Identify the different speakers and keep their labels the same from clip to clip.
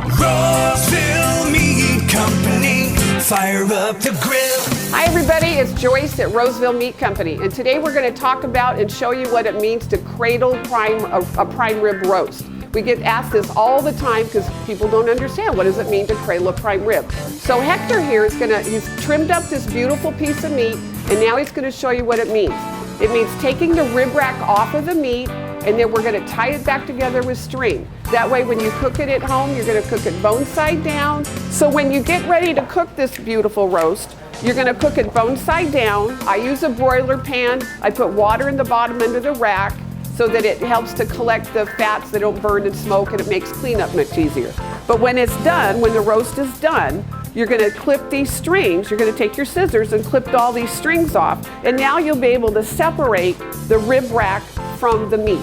Speaker 1: Roseville Meat Company, fire up the grill.
Speaker 2: Hi everybody, it's Joyce at Roseville Meat Company, and today we're going to talk about and show you what it means to cradle a prime rib roast. We get asked this all the time because people don't understand what does it mean to cradle a prime rib. So Hector here he's trimmed up this beautiful piece of meat, and now he's going to show you what it means. It means taking the rib rack off of the meat, and then we're going to tie it back together with string. That way when you cook it at home, you're going to cook it bone side down. So when you get ready to cook this beautiful roast, you're going to cook it bone side down. I use a broiler pan. I put water in the bottom under the rack so that it helps to collect the fats that don't burn and smoke, and it makes cleanup much easier. But when it's done, when the roast is done, you're going to clip these strings. You're going to take your scissors and clip all these strings off, and now you'll be able to separate the rib rack from the meat.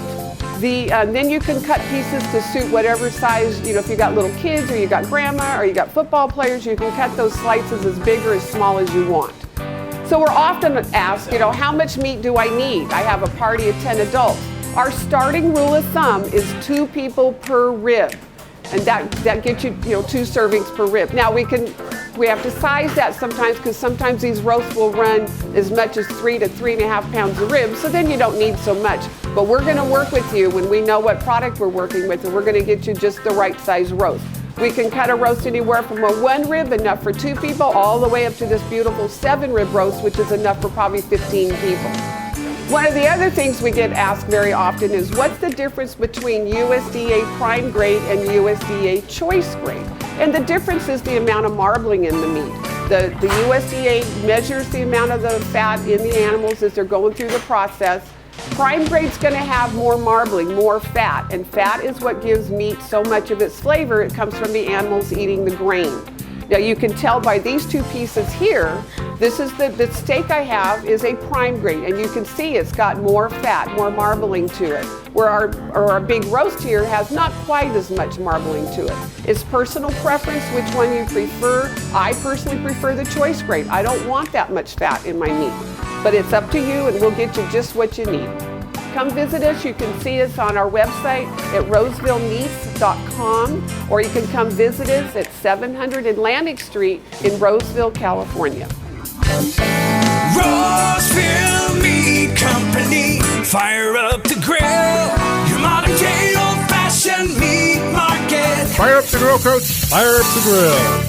Speaker 2: Then you can cut pieces to suit whatever size, if you got little kids or you got grandma or you got football players, you can cut those slices as big or as small as you want. So we're often asked, how much meat do I need? I have a party of 10 adults. Our starting rule of thumb is 2 people per rib. And that gets you, 2 servings per rib. Now we have to size that sometimes because sometimes these roasts will run as much as 3 to 3.5 pounds of ribs, so then you don't need so much. But we're going to work with you when we know what product we're working with, and we're going to get you just the right size roast. We can cut a roast anywhere from a 1 rib, enough for 2 people, all the way up to this beautiful 7 rib roast, which is enough for probably 15 people. One of the other things we get asked very often is what's the difference between USDA prime grade and USDA choice grade? And the difference is the amount of marbling in the meat. The USDA measures the amount of the fat in the animals as they're going through the process. Prime grade's going to have more marbling, more fat, and fat is what gives meat so much of its flavor. It comes from the animals eating the grain. Now you can tell by these 2 pieces here, this is the steak I have is a prime grade, and you can see it's got more fat, more marbling to it. Where our big roast here has not quite as much marbling to it. It's personal preference which one you prefer. I personally prefer the choice grade. I don't want that much fat in my meat, but it's up to you, and we'll get you just what you need. Come visit us. You can see us on our website at rosevillemeats.com, or you can come visit us at 700 Atlantic Street in Roseville, California.
Speaker 1: Roseville Meat Company, fire up the grill. Your modern day old-fashioned meat market.
Speaker 3: Fire up the grill, Coach. Fire up the grill.